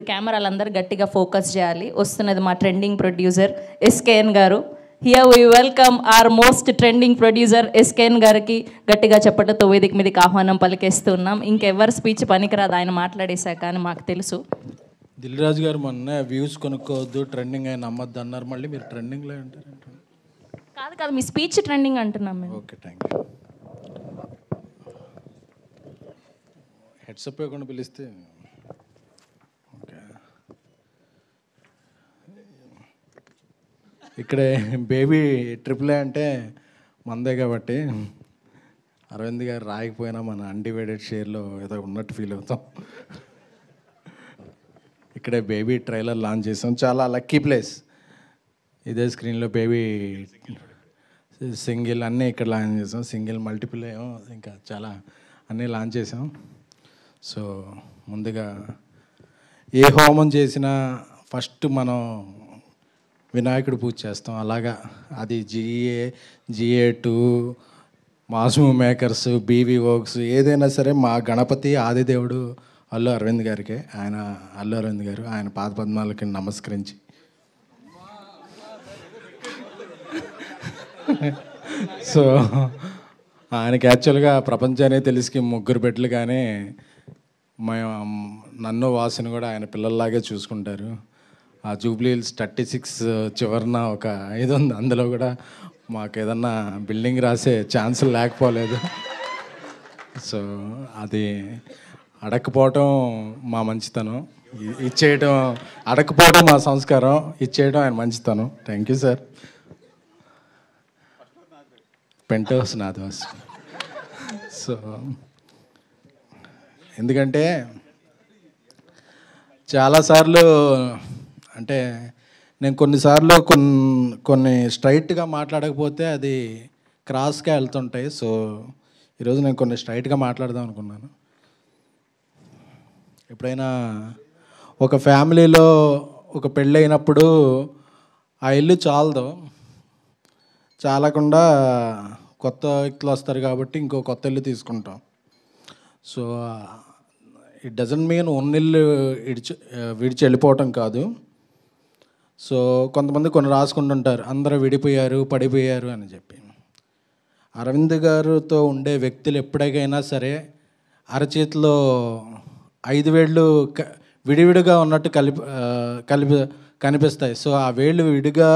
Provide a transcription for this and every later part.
కెమెరాలందరూ గట్టిగా ఫోకస్ చేయాలి. వస్తున్నది మా ట్రెండింగ్ ప్రొడ్యూసర్ ఎస్కేఎన్ గారు. Here we welcome our most trending producer SKN గారికి గట్టిగా చెప్పటంతో వేదిక మీదకి ఆహ్వానం పలికేస్తున్నాం. ఇంకెవరి స్పీచ్ పనికిరాదు, ఆయన మాట్లాడేశాక అని మాకు తెలుసు. దిల్ రాజు గారు మొన్న వ్యూస్ కొనుక్కోవద్దు, ట్రెండింగ్ అయిన నమ్మద్దు అన్నారు. మళ్ళీ మీరు ట్రెండింగ్లో అంటారు. కాదు కాదు, మీ స్పీచ్ ట్రెండింగ్ అంటున్నాం మేము. Okay, thank you. హెడ్సప్ ఇవ్వకుండా పిలిస్తే ఓకే. ఇక్కడే బేబీ ట్రిపుల్ ఏ అంటే మందే కాబట్టి అరవింద్ గారు రాయకపోయినా మన అన్డివైడెడ్ షేర్లో ఏదో ఉన్నట్టు ఫీల్ అవుతాం. ఇక్కడే బేబీ ట్రైలర్ లాంచ్ చేసాం. చాలా లక్కీ ప్లేస్. ఇదే స్క్రీన్లో బేబీ సింగిల్ అన్నీ ఇక్కడ లాంచ్ చేసాం. సింగిల్ మల్టిపుల్ ఏమో ఇంకా చాలా అన్నీ లాంచ్ చేసాం. సో ముందుగా ఏ హోమం చేసినా ఫస్ట్ మనం వినాయకుడు పూజ చేస్తాం. అలాగా అది GA2 మాస్మూ మేకర్స్, బీవీ వర్క్స్ ఏదైనా సరే మా గణపతి ఆదిదేవుడు అల్లు అరవింద్ గారికి. ఆయన అల్లు అరవింద్ గారు ఆయన పాదపద్మాలకి నమస్కరించి సో ఆయనకి యాక్చువల్గా ప్రపంచాన్ని తెలిసి ముగ్గురు బిడ్డలు, కానీ నన్ను వాసుని కూడా ఆయన పిల్లల్లాగే చూసుకుంటారు. ఆ జూబ్లీ హిల్స్ 36 చివరన ఒక ఇది ఉంది, అందులో కూడా మాకు ఏదన్నా బిల్డింగ్ రాసే ఛాన్సులు లేకపోలేదు. సో అది అడగకపోవటం మా మంచితనం, ఇచ్చేయటం అడగకపోవడం మా సంస్కారం, ఇచ్చేయడం ఆయన మంచితనం. Thank you sir. Penthouse నాది హౌస్. సో ఎందుకంటే చాలాసార్లు అంటే నేను కొన్నిసార్లు కొన్ని స్ట్రైట్గా మాట్లాడకపోతే అది క్రాస్గా వెళ్తుంటాయి. సో ఈరోజు నేను కొన్ని స్ట్రైట్గా మాట్లాడదాం అనుకున్నాను. ఎప్పుడైనా ఒక ఫ్యామిలీలో ఒక పెళ్ళి అయినప్పుడు ఆ ఇల్లు చాలకుండా కొత్త వ్యక్తులు వస్తారు కాబట్టి ఇంకో కొత్త ఇల్లు తీసుకుంటాం. సో ఇట్ డజంట్ మీన్ ఉన్నిల్లు విడిచి వెళ్ళిపోవటం కాదు. సో కొంతమంది కొన్ని రాసుకుంటుంటారు, అందరూ విడిపోయారు, పడిపోయారు అని చెప్పి. అరవింద్ గారితో ఉండే వ్యక్తులు ఎప్పటికైనా సరే అరచేతిలో 5 వేళ్ళు విడివిడిగా ఉన్నట్టు కనిపిస్తాయి. సో ఆ వేళ్ళు విడిగా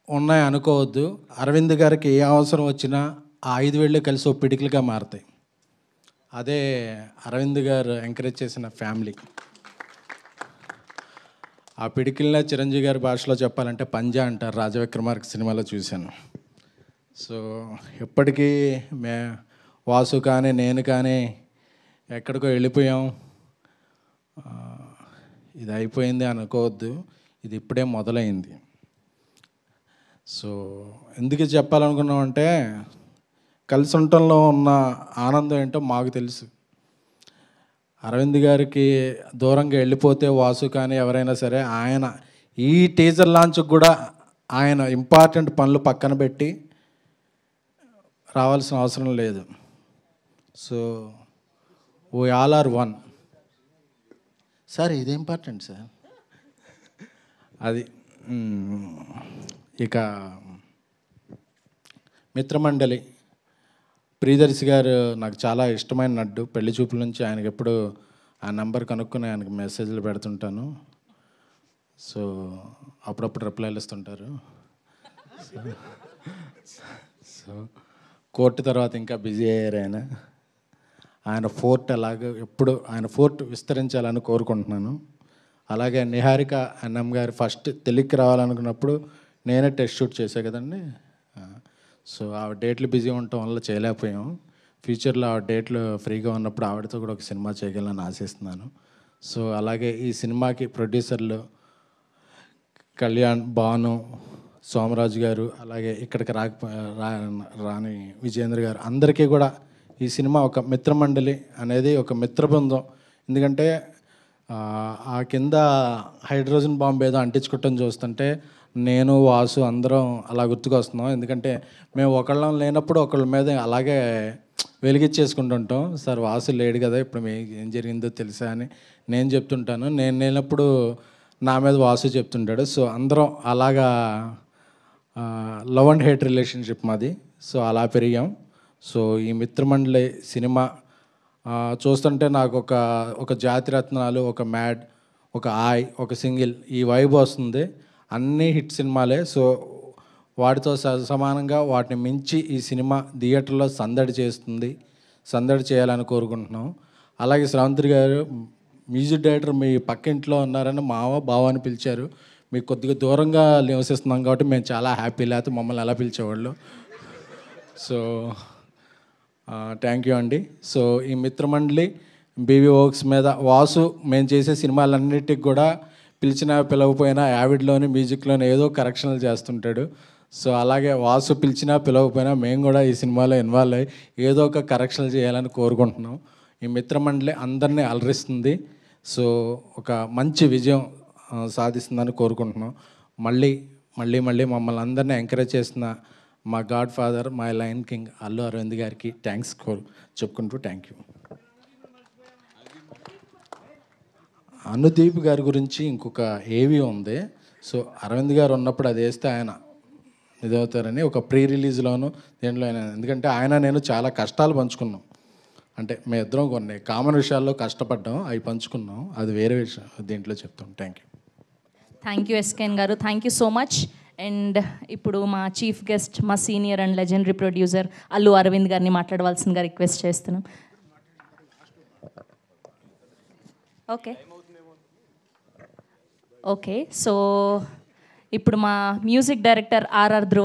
ఉన్నాయి అనుకోవద్దు. అరవింద్ గారికి ఏ అవసరం వచ్చినా ఆ 5 వేళ్ళు కలిసి ఒక పిడికిలుగా మారుతాయి. అదే అరవింద్ గారు ఎంకరేజ్ చేసిన ఫ్యామిలీ. ఆ పిడికిల్నే చిరంజీవి గారి భాషలో చెప్పాలంటే పంజా అంటారు, రాజవిక్రమార్క సినిమాలో చూశాను. సో ఎప్పటికీ వాసు కానీ నేను కానీ ఎక్కడికో వెళ్ళిపోయాం, ఇది అయిపోయింది అనుకోవద్దు. ఇది ఇప్పుడే మొదలైంది. సో ఎందుకు చెప్పాలనుకున్నామంటే కలిసి ఉండటంలో ఉన్న ఆనందం ఏంటో మాకు తెలుసు. అరవింద్ గారికి దూరంగా వెళ్ళిపోతే వాసు కానీ ఎవరైనా సరే ఆయన ఈ టీజర్ లాంచ్కి కూడా ఆయన ఇంపార్టెంట్ పనులు పక్కన పెట్టి రావాల్సిన అవసరం లేదు. So we all are one. Sir ఇది ఇంపార్టెంట్ సార్. అది ఇక మిత్రమండలి ప్రియదర్శి గారు నాకు చాలా ఇష్టమైన నడ్డు. పెళ్లి చూపుల నుంచి ఆయనకి ఎప్పుడు ఆ నెంబర్ కనుక్కొని ఆయనకు మెసేజ్లు పెడుతుంటాను. సో అప్పుడప్పుడు రిప్లైలు ఇస్తుంటారు. సో కోర్టు తర్వాత ఇంకా బిజీ అయ్యారు ఆయన ఫోర్ట్ అలాగే ఎప్పుడు ఆయన ఫోర్ట్ విస్తరించాలని కోరుకుంటున్నాను. అలాగే నిహారిక అన్నం గారు ఫస్ట్ తెలుగుకి రావాలనుకున్నప్పుడు నేనే టెస్ట్ షూట్ చేశా కదండి. సో ఆ డేట్లు బిజీ ఉండటం వల్ల చేయలేకపోయాం. ఫ్యూచర్లో ఆ డేట్లు ఫ్రీగా ఉన్నప్పుడు ఆవిడతో కూడా ఒక సినిమా చేయగలని ఆశిస్తున్నాను. సో అలాగే ఈ సినిమాకి ప్రొడ్యూసర్లు కళ్యాణ్, భాను, సోమరాజు గారు, అలాగే ఇక్కడికి రాని విజేంద్ర గారు, అందరికీ కూడా ఈ సినిమా ఒక మిత్రమండలి అనేది ఒక మిత్ర బృందం. ఎందుకంటే ఆ కింద హైడ్రోజన్ బాంబు ఏదో అంటించుకోవటం చూస్తుంటే నేను వాసు అందరం అలా గుర్తుకొస్తున్నాం. ఎందుకంటే మేము ఒకళ్ళం లేనప్పుడు ఒకళ్ళ మీద అలాగే వెలిగించేసుకుంటుంటాం. సార్ వాసు లేడు కదా, ఇప్పుడు ఏం జరిగిందో తెలుసా అని నేను చెప్తుంటాను. నేను లేనప్పుడు నా మీద వాసు చెప్తుంటాడు. సో అందరం అలాగా లవ్ అండ్ హేట్ రిలేషన్షిప్ మాది. సో అలా పెరిగాం. సో ఈ మిత్రమండలి సినిమా చూస్తుంటే నాకు ఒక జాతిరత్నాలు, ఒక మ్యాడ్, ఒక ఆయ్, ఒక సింగిల్ ఈ వైబ్ వస్తుంది. అన్నీ హిట్ సినిమాలే. సో వాటితో సమానంగా వాటిని మించి ఈ సినిమా థియేటర్లో సందడి చేస్తుంది, సందడి చేయాలని కోరుకుంటున్నాం. అలాగే శ్రవంతి గారు మ్యూజిక్ డైరెక్టర్ మీ పక్కింట్లో ఉన్నారని బావ అని పిలిచారు. మీకు కొద్దిగా దూరంగా నివసిస్తున్నాం కాబట్టి మేము చాలా హ్యాపీ, లేకపోతే మమ్మల్ని ఎలా పిలిచేవాళ్ళు. సో థ్యాంక్ యూ అండి. సో ఈ మిత్రమండలి బీవీ వర్క్స్ మీద వాసు మేము చేసే సినిమాలన్నిటికి కూడా పిలిచినా పిలవకపోయినా యావిడ్లోని మ్యూజిక్లోని ఏదో కరెక్షన్లు చేస్తుంటాడు. సో అలాగే వాసు పిలిచినా పిలవకపోయినా మేము కూడా ఈ సినిమాలో ఇన్వాల్వ్ అయ్యి ఏదో ఒక కరెక్షన్లు చేయాలని కోరుకుంటున్నాం. ఈ మిత్రమండలి అందరినీ అలరిస్తుంది. సో ఒక మంచి విజయం సాధిస్తుందని కోరుకుంటున్నాం. మళ్ళీ మళ్ళీ మళ్ళీ మమ్మల్ని అందరినీ ఎంకరేజ్ చేసిన మా godfather, my lion king Allu Aravind గారికి థ్యాంక్స్ చెప్పుకుంటూ థ్యాంక్ యూ. అనుదీప్ గారి గురించి ఇంకొక ఏవి ఉంది. సో అరవింద్ గారు ఉన్నప్పుడు అది వేస్తే ఆయన ఇదవుతారని ఒక ప్రీ రిలీజ్లోను దేంట్లో అయినా, ఎందుకంటే ఆయన నేను చాలా కష్టాలు పంచుకున్నాం. అంటే మేము ఇద్దరం కొన్ని కామన్ విషయాల్లో కష్టపడ్డాం, అవి పంచుకున్నాం. అది వేరే విషయం, దీంట్లో చెప్తాం. Thank you. Thank you SKN గారు, thank you so much. And ఇప్పుడు మా చీఫ్ గెస్ట్, మా senior and legendary producer Allu Aravind గారిని మాట్లాడవలసిందిగా రిక్వెస్ట్ చేస్తున్నాం. ఓకే సో ఇప్పుడు మా మ్యూజిక్ డైరెక్టర్ ఆర్ఆర్ ధ్రువ